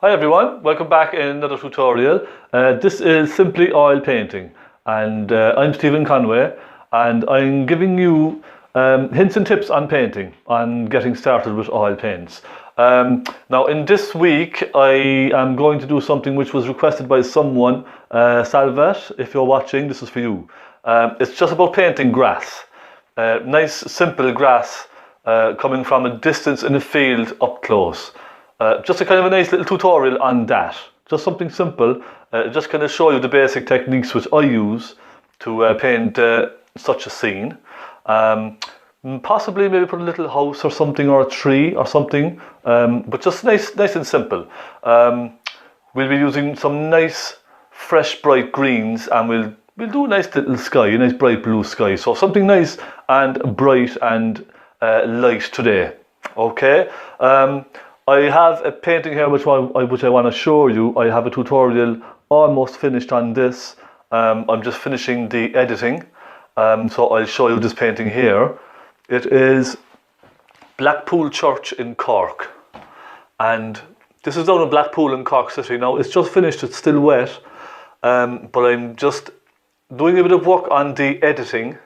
Hi everyone, welcome back in another tutorial. This is simply oil painting, and I'm Stephen Conway, and I'm giving you hints and tips on painting, on getting started with oil paints. Now in this week I am going to do something which was requested by someone. Salvat, if you're watching, this is for you. It's just about painting grass. Nice simple grass coming from a distance in a field up close. Just a kind of a nice little tutorial on that. Just something simple, just kind of show you the basic techniques which I use to paint such a scene. Possibly maybe put a little house or something, or a tree or something, but just nice and simple. We'll be using some nice fresh bright greens, and we'll do a nice little sky, a nice bright blue sky. So something nice and bright and light today. Okay. I have a painting here which I want to show you. I have a tutorial almost finished on this. I'm just finishing the editing, so I'll show you this painting here. It is Blackpool Church in Cork, and this is down in Blackpool in Cork City. Now it's just finished, it's still wet, but I'm just doing a bit of work on the editing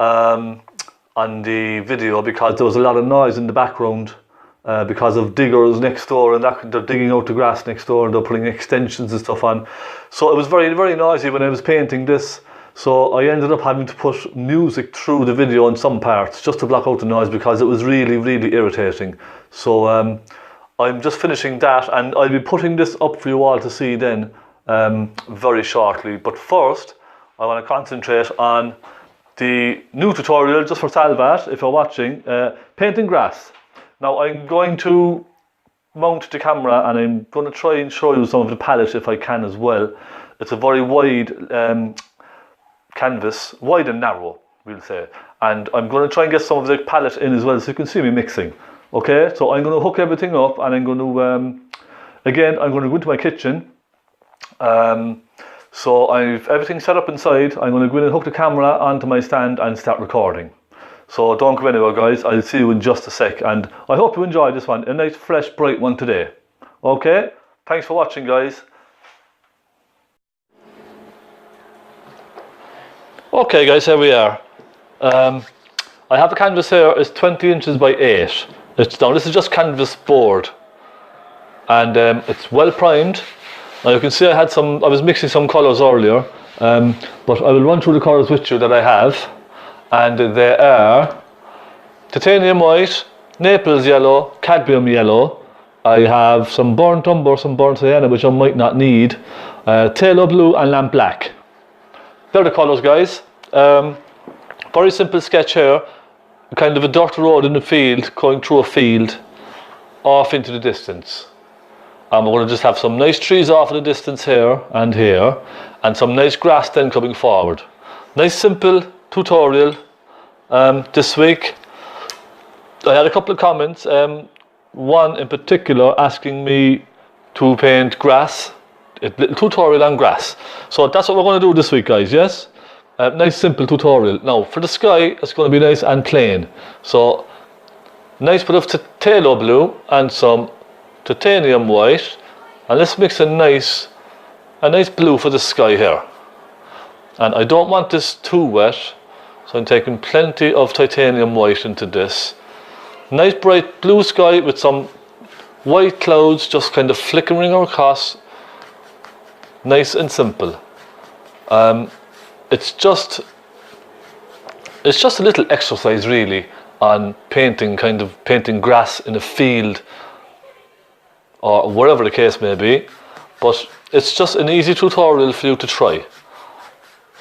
on the video, because there was a lot of noise in the background. Because of diggers next door, and they're digging out the grass next door, and they're putting extensions and stuff on. So it was very, very noisy when I was painting this. So I ended up having to put music through the video in some parts just to block out the noise, because it was really, really irritating. So I'm just finishing that, and I'll be putting this up for you all to see then very shortly. But first, I want to concentrate on the new tutorial just for Salvat, if you're watching, painting grass. Now I'm going to mount the camera, and I'm going to try and show you some of the palette if I can as well. It's a very wide canvas, wide and narrow, we'll say. And I'm going to try and get some of the palette in as well, so you can see me mixing. Okay, so I'm going to hook everything up, and I'm going to, again, I'm going to go into my kitchen. So I've everything set up inside. I'm going to go in and hook the camera onto my stand and start recording. So don't go anywhere, guys. I'll see you in just a sec, and I hope you enjoyed this one. A nice, fresh, bright one today. Okay? Thanks for watching, guys. Okay, guys, here we are. I have a canvas here. It's 20 inches by 8. Now, this is just canvas board, and it's well primed. Now, you can see I was mixing some colours earlier, but I will run through the colours with you that I have. And they are titanium white, Naples yellow, cadmium yellow. I have some burnt umber, some burnt sienna, which I might not need, phthalo blue and lamp black. They're the colours, guys. Very simple sketch here, kind of a dirt road in the field, going through a field, off into the distance. And we're going to just have some nice trees off in the distance here, and some nice grass then coming forward. Nice simple tutorial this week. I had a couple of comments, one in particular asking me to paint grass, a little tutorial on grass. So that's what we're going to do this week, guys. Yes, nice simple tutorial. Now for the sky, it's going to be nice and plain. So nice bit of phthalo blue and some titanium white, and let's mix a nice blue for the sky here. And I don't want this too wet, so I'm taking plenty of titanium white into this. Nice bright blue sky with some white clouds just kind of flickering across. Nice and simple. It's just a little exercise really on painting grass in a field, or wherever the case may be. But it's just an easy tutorial for you to try.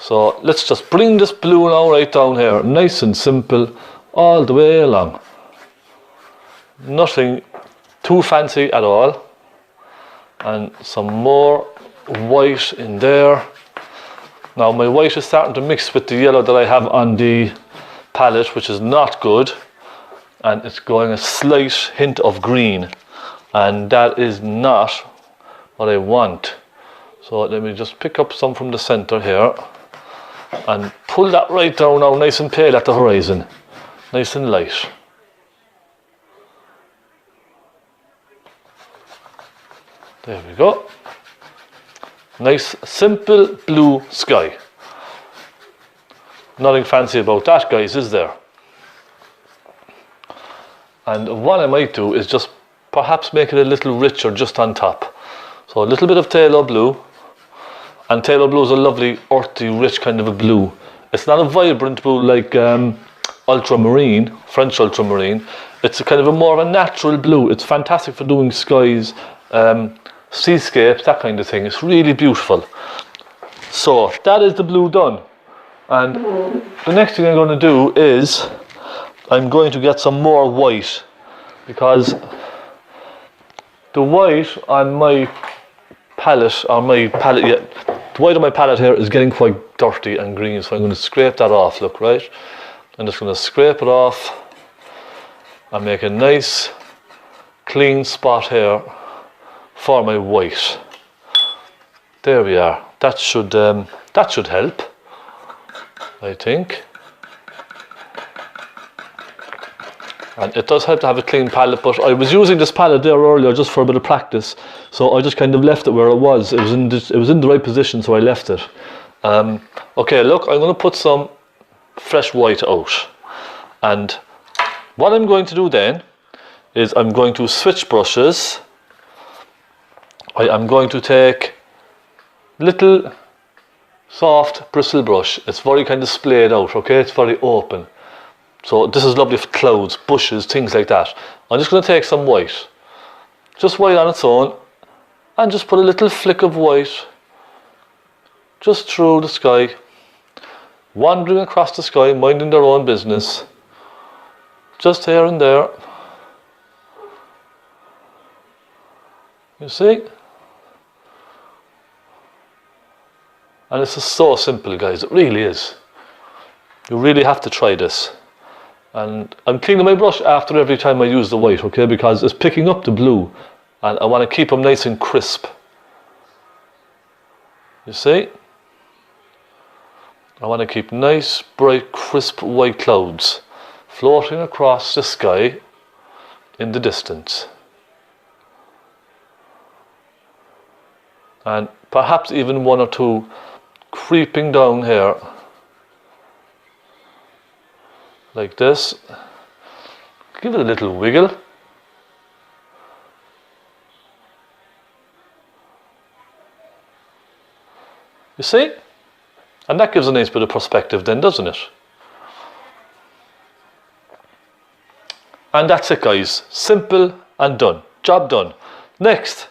So let's just bring this blue now right down here, nice and simple, all the way along. Nothing too fancy at all. And some more white in there. Now my white is starting to mix with the yellow that I have on the palette, which is not good. And it's going a slight hint of green, and that is not what I want. So let me just pick up some from the center here and pull that right down now, nice and pale at the horizon, nice and light. There we go. Nice, simple blue sky. Nothing fancy about that, guys, is there? And what I might do is just perhaps make it a little richer just on top. So a little bit of phthalo blue. And phthalo blue is a lovely, earthy, rich kind of a blue. It's not a vibrant blue like ultramarine, French ultramarine. It's a kind of a more of a natural blue. It's fantastic for doing skies, seascapes, that kind of thing. It's really beautiful. So that is the blue done. And the next thing I'm going to do is I'm going to get some more white, because the white on my palette, the white on my palette here is getting quite dirty and green, so I'm going to scrape that off, look, right? I'm just going to scrape it off and make a nice clean spot here for my white. There we are. That should help, I think. And it does help to have a clean palette, but I was using this palette there earlier just for a bit of practice, so I just kind of left it where it was. It was in the right position, so I left it. Okay, look, I'm going to put some fresh white out, and what I'm going to do then is I'm going to switch brushes. I am going to take little soft bristle brush. It's very kind of splayed out, okay? It's very open. So this is lovely for clouds, bushes, things like that. I'm just going to take some white, just white on its own, and just put a little flick of white just through the sky, wandering across the sky, minding their own business, just here and there. You see? And this is so simple, guys, it really is. You really have to try this. And I'm cleaning my brush after every time I use the white, okay, because it's picking up the blue and I want to keep them nice and crisp. You see? I want to keep nice, bright, crisp white clouds floating across the sky in the distance. And perhaps even one or two creeping down here, like this. Give it a little wiggle. You see? And that gives a nice bit of perspective then, doesn't it? And that's it, guys. Simple and done. Job done. Next,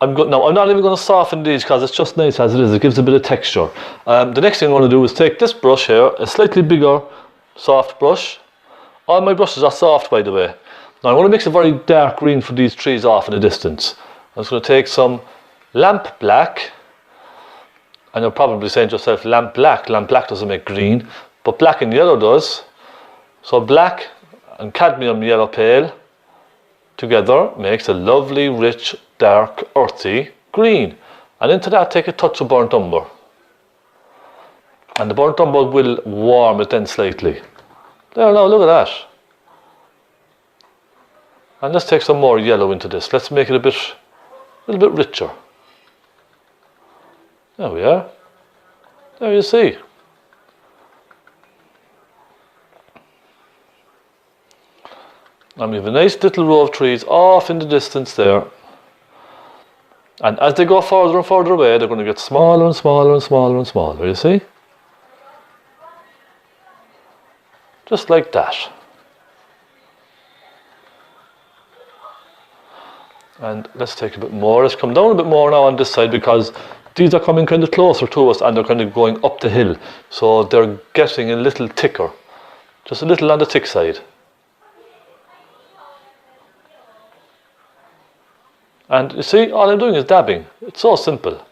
I'm not even going to soften these because it's just nice as it is. It gives a bit of texture. The next thing I'm going to do is take this brush here, a slightly bigger soft brush. All my brushes are soft, by the way. Now I want to mix a very dark green for these trees off in the distance. I'm just going to take some lamp black, and you're probably saying to yourself, lamp black doesn't make green, but black and yellow does. So black and cadmium yellow pale together makes a lovely, rich, dark, earthy green. And into that take a touch of burnt umber. And the burnt umber will warm it then slightly. There now, look at that. And let's take some more yellow into this. Let's make it a little bit richer. There we are. There you see. And we have a nice little row of trees off in the distance there. And as they go further and further away, they're going to get smaller and smaller and smaller and smaller, you see? Just like that. And let's take a bit more. Let's come down a bit more now on this side, because these are coming kind of closer to us and they're kind of going up the hill. So they're getting a little thicker. Just a little on the thick side. And you see, all I'm doing is dabbing. It's so simple.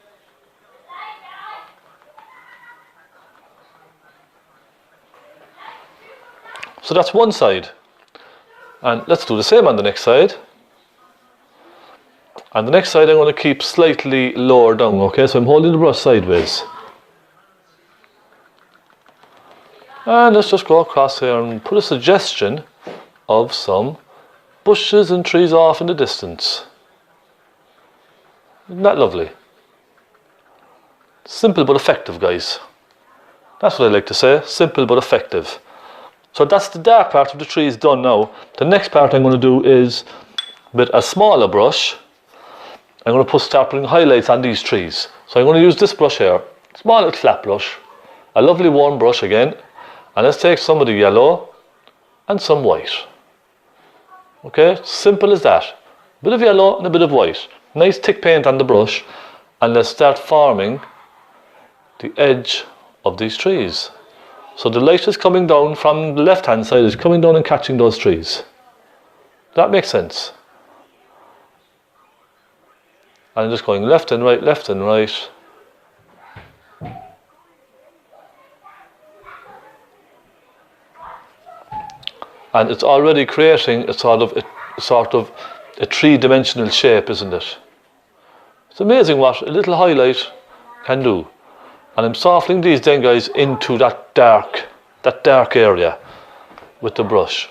So that's one side. And let's do the same on the next side. And the next side I'm going to keep slightly lower down, okay? So I'm holding the brush sideways. And let's just go across here and put a suggestion of some bushes and trees off in the distance. Isn't that lovely? Simple but effective, guys. That's what I like to say, simple but effective. So that's the dark part of the trees done now. The next part I'm going to do is with a smaller brush. I'm going to start putting highlights on these trees. So I'm going to use this brush here, small little flat brush, a lovely warm brush again, and let's take some of the yellow and some white. Okay, simple as that. A bit of yellow and a bit of white. Nice thick paint on the brush, and let's start forming the edge of these trees. So the light is coming down from the left hand side, is coming down and catching those trees. That makes sense. And I'm just going left and right, left and right. And it's already creating a sort of a three-dimensional shape, isn't it? It's amazing what a little highlight can do. And I'm softening these then, guys, into that dark area with the brush,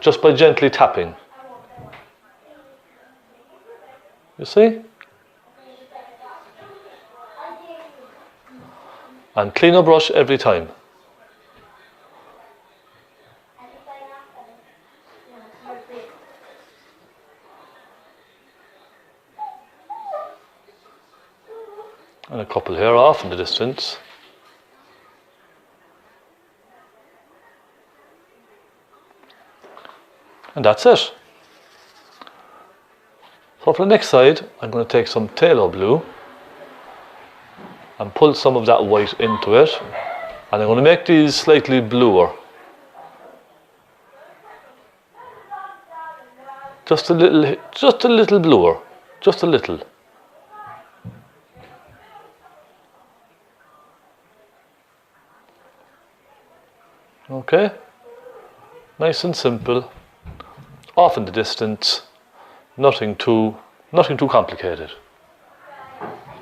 just by gently tapping. You see? And cleaner brush every time. And a couple here off in the distance. And that's it. So for the next side, I'm going to take some phthalo blue and pull some of that white into it. And I'm going to make these slightly bluer. Just a little bluer. Just a little. Okay, nice and simple, off in the distance, nothing too complicated.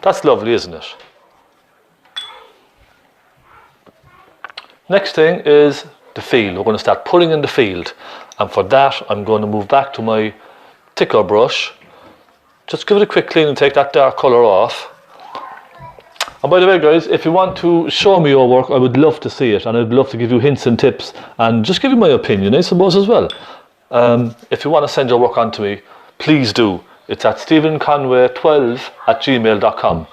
That's lovely, isn't it? Next thing is the field. We're going to start pulling in the field, and for that I'm going to move back to my thicker brush. Just give it a quick clean and take that dark colour off. And by the way, guys, if you want to show me your work, I would love to see it, and I'd love to give you hints and tips and just give you my opinion, I suppose, as well. If you want to send your work on to me, please do. It's at stephenconway12@gmail.com.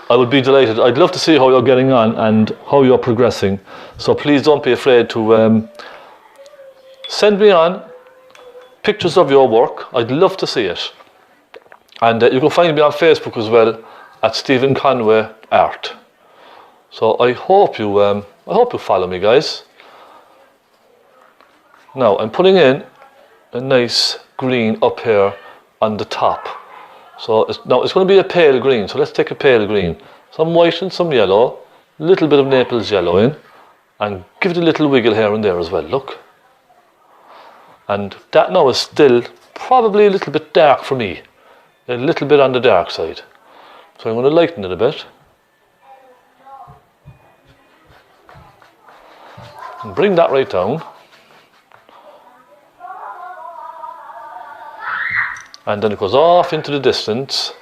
I would be delighted. I'd love to see how you're getting on and how you're progressing. So please don't be afraid to send me on pictures of your work. I'd love to see it. And you can find me on Facebook as well, at Stephen Conway Art. So I hope you follow me, guys. Now I'm putting in a nice green up here on the top. So it's going to be a pale green. So let's take a pale green, some white and some yellow, a little bit of Naples yellow in, and give it a little wiggle here and there as well. Look. And that now is still probably a little bit dark for me, a little bit on the dark side. So I'm going to lighten it a bit. And bring that right down. And then it goes off into the distance.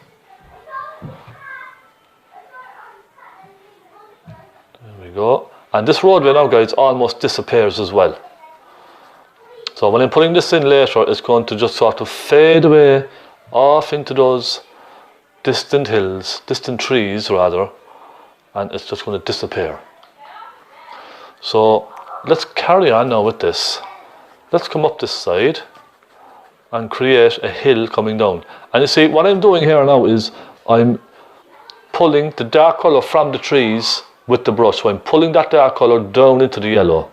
There we go. And this roadway now, guys, almost disappears as well. So when I'm putting this in later, it's going to just sort of fade away off into those distant hills, distant trees rather, and it's just going to disappear. So let's carry on now with this. Let's come up this side and create a hill coming down. And you see, what I'm doing here now is I'm pulling the dark colour from the trees with the brush. So I'm pulling that dark colour down into the yellow,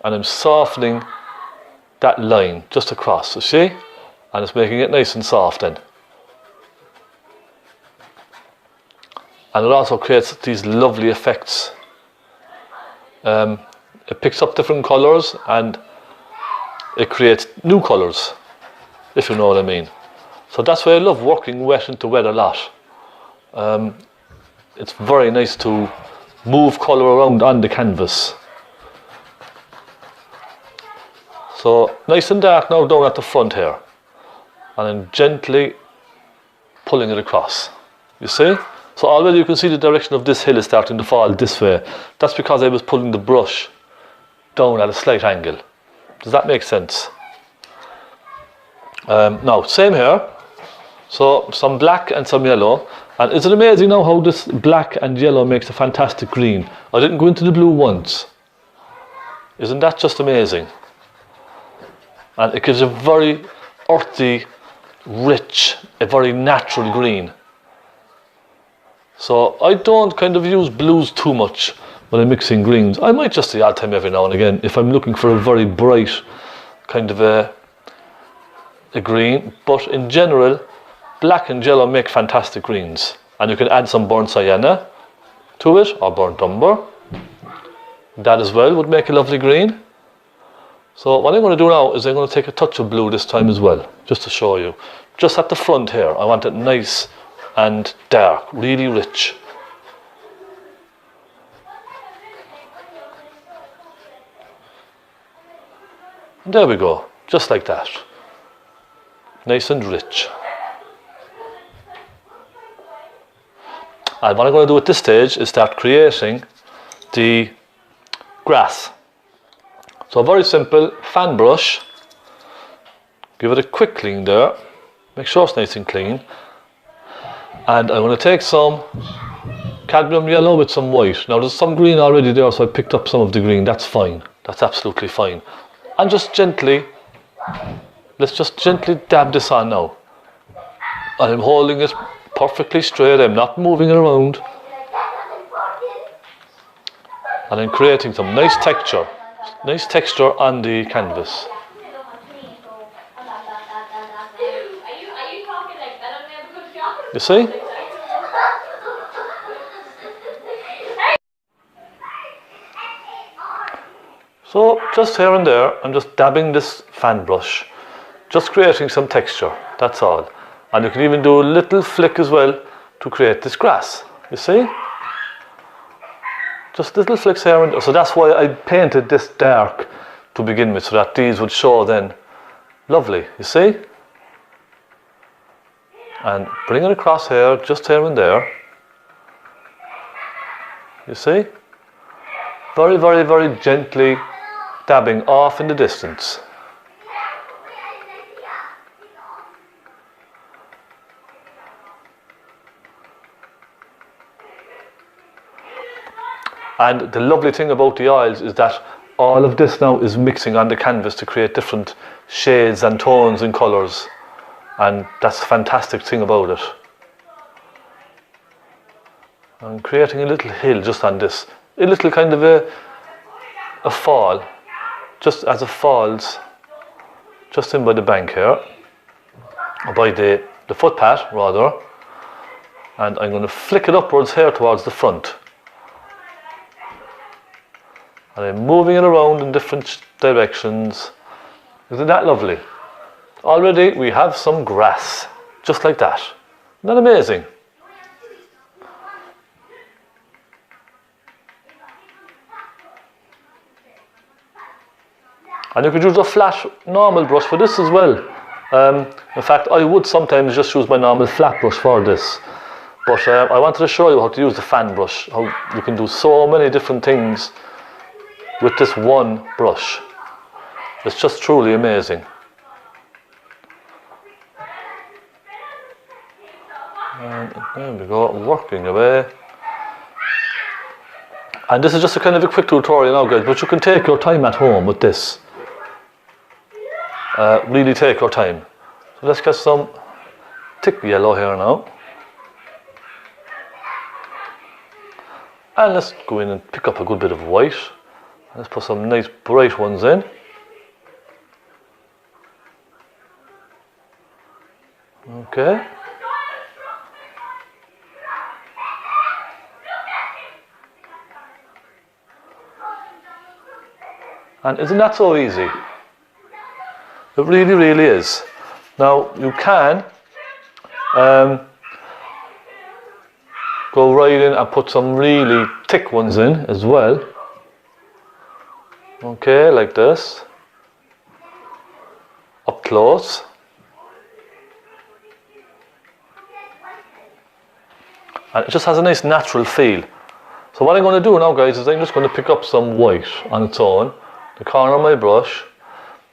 and I'm softening that line just across, you see? And it's making it nice and soft then. And it also creates these lovely effects. It picks up different colours and it creates new colours, if you know what I mean. So that's why I love working wet into wet a lot. It's very nice to move colour around on the canvas. So nice and dark now down at the front here. And I'm gently pulling it across. You see? So already you can see the direction of this hill is starting to fall this way. That's because I was pulling the brush down at a slight angle. Does that make sense? Now, same here. So some black and some yellow. And isn't it amazing now how this black and yellow makes a fantastic green? I didn't go into the blue once. Isn't that just amazing? And it gives a very earthy, rich, a very natural green. So I don't kind of use blues too much when I'm mixing greens. I might just the odd time every now and again if I'm looking for a very bright kind of a green. But in general, black and yellow make fantastic greens. And you can add some burnt sienna to it, or burnt umber. That as well would make a lovely green. So what I'm going to do now is I'm going to take a touch of blue this time as well, just to show you. Just at the front here, I want it nice and dark, really rich. And there we go, just like that. Nice and rich. And what I'm going to do at this stage is start creating the grass. So very simple, fan brush. Give it a quick clean there. Make sure it's nice and clean. And I'm going to take some cadmium yellow with some white. Now there's some green already there, so I picked up some of the green. That's fine. That's absolutely fine. And just gently, let's just gently dab this on now. And I'm holding it perfectly straight. I'm not moving it around. And I'm creating some nice texture on the canvas. You see? So just here and there, I'm just dabbing this fan brush, just creating some texture, that's all. And you can even do a little flick as well to create this grass, you see? Just little flicks here and there. So that's why I painted this dark to begin with, so that these would show then lovely, you see? And bring it across here, just here and there. You see? Very, very, very gently dabbing off in the distance. And the lovely thing about the oils is that all of this now is mixing on the canvas to create different shades and tones and colours. And that's the fantastic thing about it. I'm creating a little hill just on this. A little kind of a fall. Just as it falls, just in by the bank here. Or by the footpath, rather. And I'm going to flick it upwards here towards the front. And I'm moving it around in different directions. Isn't that lovely? Already we have some grass, just like that. Isn't that amazing? And you could use a flat, normal brush for this as well. In fact, I would sometimes just use my normal flat brush for this. But I wanted to show you how to use the fan brush, how you can do so many different things with this one brush. It's just truly amazing. And there we go, working away. And this is just a kind of a quick tutorial now, guys, but you can take your time at home with this. Really take your time. So let's get some thick yellow here now. And let's go in and pick up a good bit of white. Let's put some nice bright ones in. Okay. And isn't that so easy? It really, really is. Now you can go right in and put some really thick ones in as well. Okay, like this. Up close. And it just has a nice natural feel. So what I'm going to do now, guys, is I'm just going to pick up some white on its own, the corner of my brush,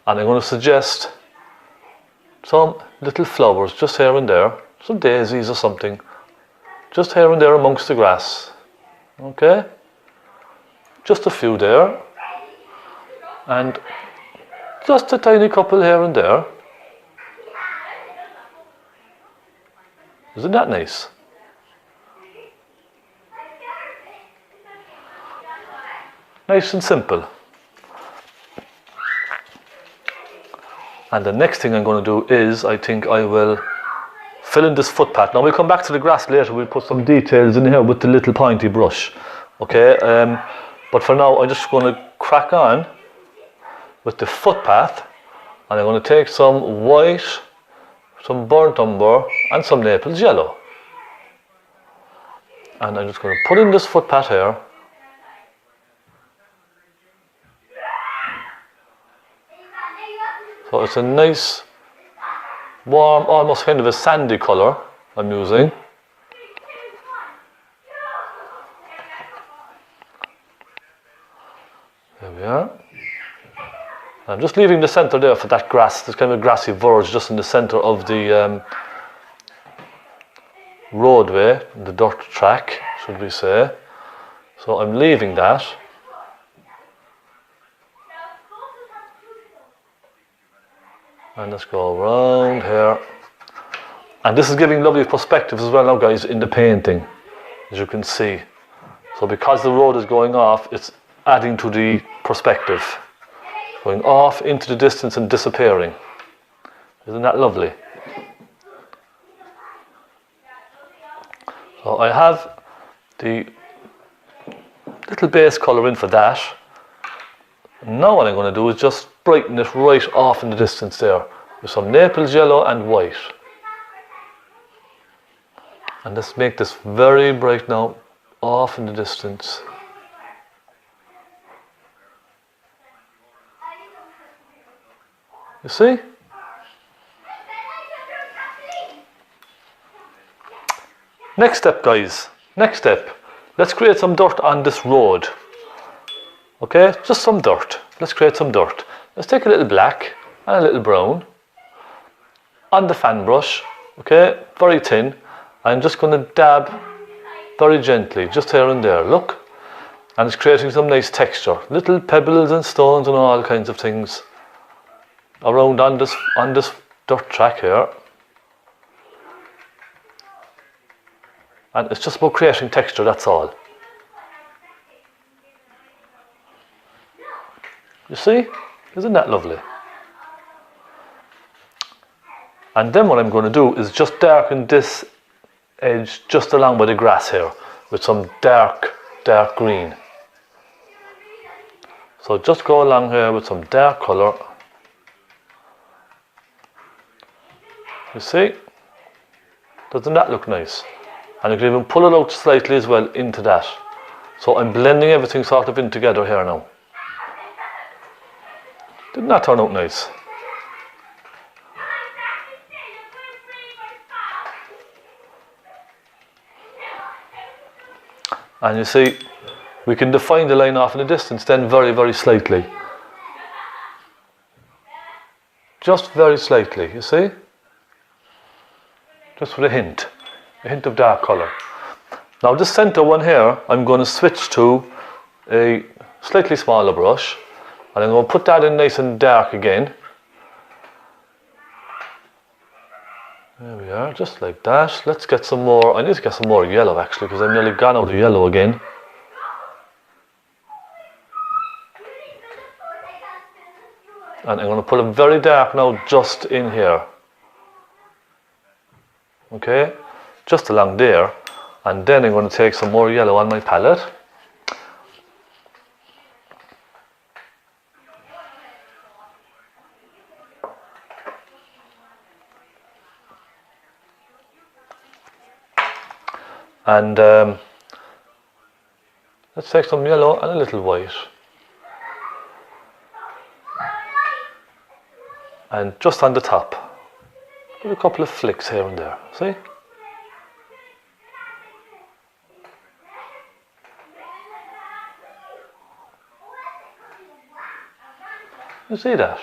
and I'm going to suggest some little flowers just here and there, some daisies or something, just here and there amongst the grass. Okay? Just a few there, and just a tiny couple here and there. Isn't that nice? Nice and simple. And the next thing I'm going to do is, I think I will fill in this footpath. Now we'll come back to the grass later, we'll put some details in here with the little pointy brush. Okay, but for now I'm just going to crack on with the footpath, and I'm going to take some white, some burnt umber and some Naples yellow. And I'm just going to put in this footpath here. So it's a nice, warm, almost kind of a sandy colour I'm using. There we are. I'm just leaving the centre there for that grass. There's kind of a grassy verge just in the centre of the roadway, the dirt track, should we say. So I'm leaving that. And let's go around here. And this is giving lovely perspectives as well now, guys, in the painting, as you can see. So because the road is going off, it's adding to the perspective. Going off into the distance and disappearing. Isn't that lovely? So I have the little base colour in for that. Now what I'm going to do is just brighten it right off in the distance there with some Naples yellow and white. And let's make this very bright now, off in the distance. You see? Next step, guys. Next step. Let's create some dirt on this road. Okay, just some dirt. Let's create some dirt. Let's take a little black and a little brown on the fan brush. Okay, very thin. I'm just going to dab very gently, just here and there. Look, and it's creating some nice texture. Little pebbles and stones and all kinds of things around on this dirt track here. And it's just about creating texture, that's all. You see? Isn't that lovely? And then what I'm going to do is just darken this edge just along by the grass here with some dark green. So just go along here with some dark colour. You see? Doesn't that look nice? And you can even pull it out slightly as well into that. So I'm blending everything sort of in together here now. Didn't that turn out nice? And you see, we can define the line off in the distance then very, very slightly. Just very slightly, you see? Just with a hint of dark colour. Now this centre one here, I'm going to switch to a slightly smaller brush. And I'm going to put that in nice and dark again. There we are, just like that. Let's get some more. I need to get some more yellow actually, because I'm nearly gone out of yellow again. And I'm going to put it very dark now, just in here. Okay, just along there. And then I'm going to take some more yellow on my palette. And let's take some yellow and a little white. And just on the top, give a couple of flicks here and there, see? You see that?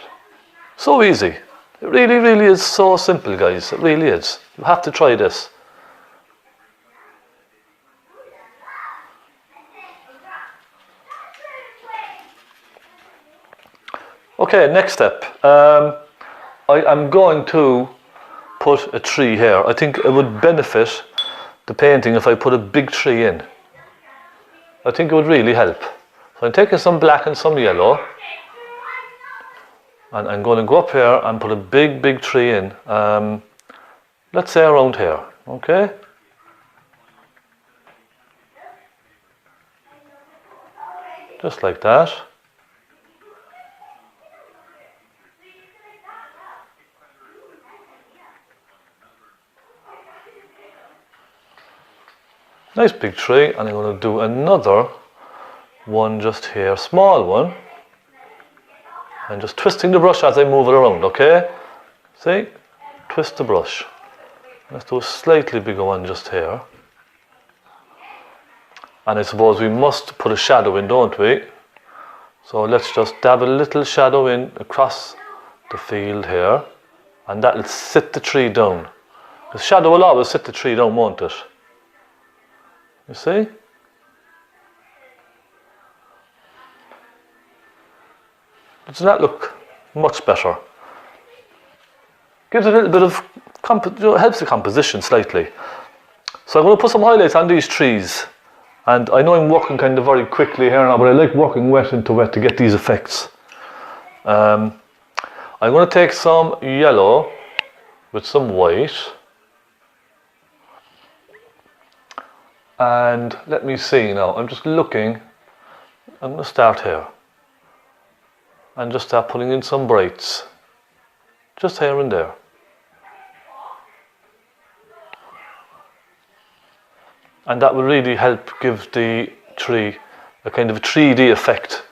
So easy. It really, really is so simple, guys. It really is. You have to try this. Okay, next step. I am going to put a tree here. I think it would benefit the painting if I put a big tree in. I think it would really help. So I'm taking some black and some yellow. And I'm going to go up here and put a big, big tree in. Let's say around here, okay? Just like that. Nice big tree, and I'm going to do another one just here, small one. And just twisting the brush as I move it around, okay? See? Twist the brush. Let's do a slightly bigger one just here. And I suppose we must put a shadow in, don't we? So let's just dab a little shadow in across the field here. And that'll sit the tree down. The shadow will always sit the tree down, won't it? You see? Doesn't that look much better? Gives it a little bit of, helps the composition slightly. So I'm going to put some highlights on these trees. And I know I'm working kind of very quickly here now, but I like working wet into wet to get these effects. I'm going to take some yellow with some white. And let me see now, I'm just looking. I'm going to start here. And just start putting in some brights. Just here and there. And that will really help give the tree a kind of a 3D effect.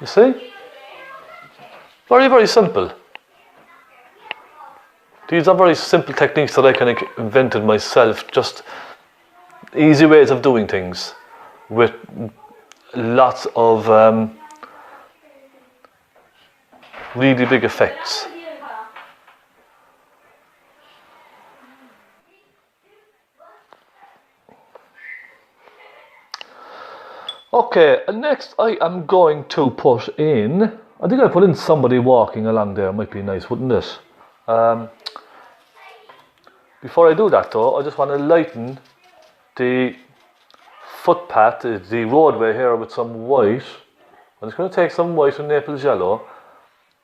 You see? Very, very simple. These are very simple techniques that I kind of invented myself, just easy ways of doing things with lots of really big effects. Okay, next I am going to put in, I think I'll put in somebody walking along there. Might be nice, wouldn't it? Before I do that though, I just want to lighten the footpath, the roadway here with some white. I'm just going to take some white and Naples yellow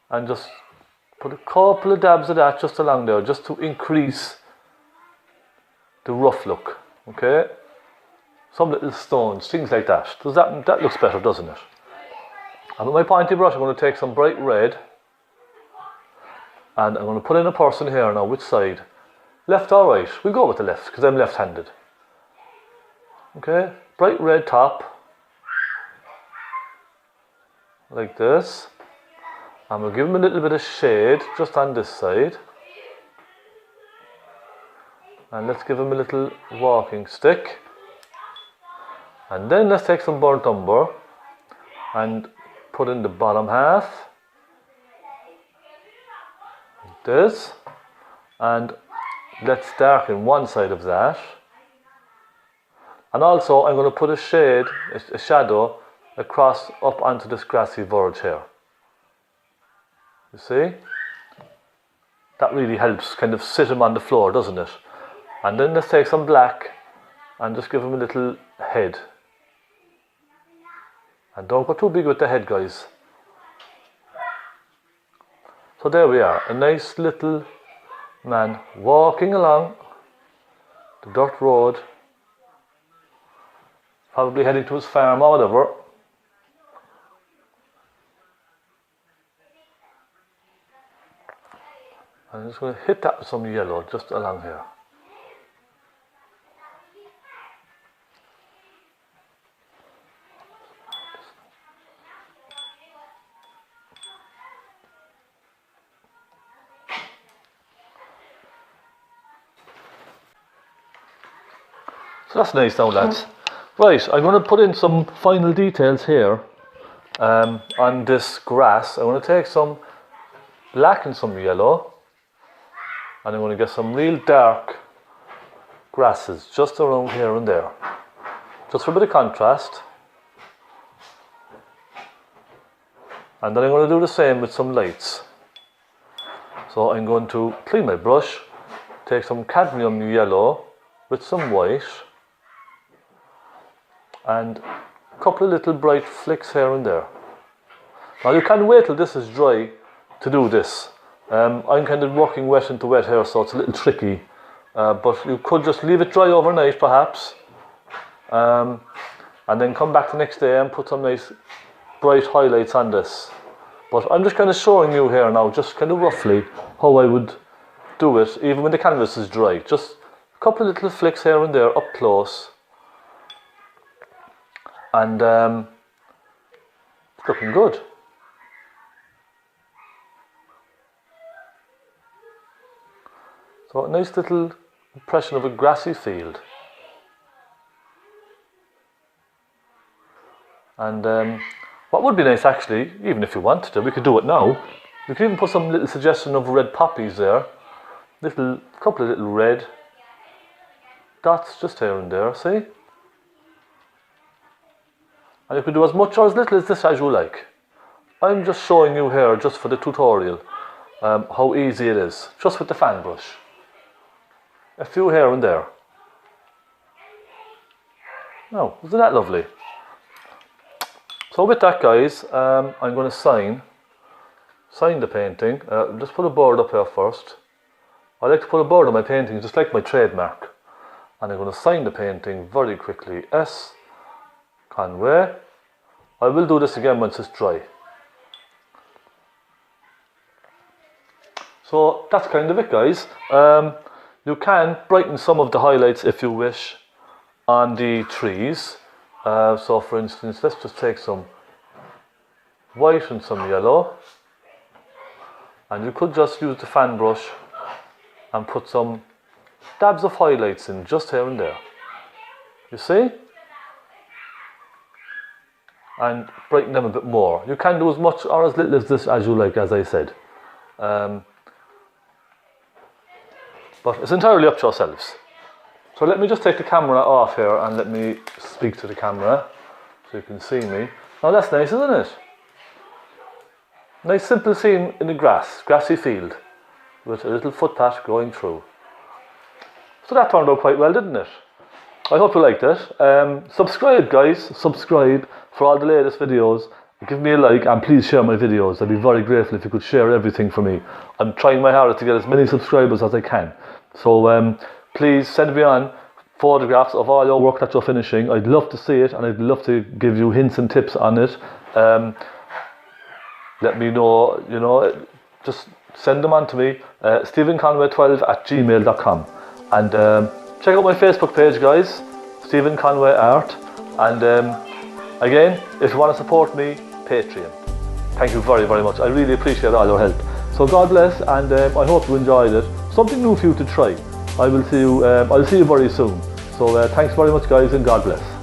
and just put a couple of dabs of that just along there, just to increase the rough look, okay? Some little stones, things like that. That looks better, doesn't it? And with my pointy brush, I'm going to take some bright red and I'm going to put in a person here now. Which side? Left or right? We'll go with the left because I'm left-handed. Okay, bright red top, like this. And we'll give him a little bit of shade just on this side. And let's give him a little walking stick. And then let's take some burnt umber and put in the bottom half, like this. And let's darken one side of that. And also I'm going to put a shade, a shadow, across up onto this grassy verge here. You see? That really helps kind of sit him on the floor, doesn't it? And then let's take some black and just give him a little head. And don't go too big with the head, guys. So there we are, a nice little man walking along the dirt road, probably heading to his farm or whatever. I'm just going to hit that with some yellow just along here. So that's nice now, lads. Right, I'm going to put in some final details here on this grass. I'm going to take some black and some yellow, and I'm going to get some real dark grasses just around here and there, just for a bit of contrast. And then I'm going to do the same with some lights. So I'm going to clean my brush, take some cadmium yellow with some white, and a couple of little bright flicks here and there. Now you can wait till this is dry to do this. I'm kind of working wet into wet here, so it's a little tricky. But you could just leave it dry overnight perhaps, and then come back the next day and put some nice bright highlights on this. But I'm just kind of showing you here now, just kind of roughly how I would do it, even when the canvas is dry. Just a couple of little flicks here and there up close. And it's looking good. So a nice little impression of a grassy field. And what would be nice actually, even if you wanted to, we could do it now. We could even put some little suggestion of red poppies there. Couple of little red dots just here and there, see? And you can do as much or as little as this as you like. I'm just showing you here, just for the tutorial, how easy it is, just with the fan brush. A few here and there. Now, isn't that lovely? So with that, guys, I'm going to sign the painting. Just put a board up here first. I like to put a board on my painting, just like my trademark. And I'm going to sign the painting very quickly. S. Conway. I will do this again once it's dry. So that's kind of it, guys. You can brighten some of the highlights if you wish on the trees. So for instance, let's just take some white and some yellow. And you could just use the fan brush and put some dabs of highlights in just here and there. You see? And brighten them a bit more. You can do as much or as little as this as you like, as I said. But it's entirely up to yourselves. So let me just take the camera off here and let me speak to the camera so you can see me. Now that's nice, isn't it? Nice simple scene in the grassy field with a little footpath going through. So that turned out quite well, didn't it? I hope you liked it. Subscribe, guys. Subscribe for all the latest videos. Give me a like and please share my videos. I'd be very grateful if you could share everything for me. I'm trying my hardest to get as many subscribers as I can. So please send me on photographs of all your work that you're finishing. I'd love to see it and I'd love to give you hints and tips on it. Let me know, just send them on to me. StephenConway12@gmail.com. And check out my Facebook page, guys, Stephen Conway Art. And again, if you want to support me, Patreon. Thank you very, very much. I really appreciate all your help. So God bless, and I hope you enjoyed it. Something new for you to try. I'll see you very soon. So thanks very much, guys, and God bless.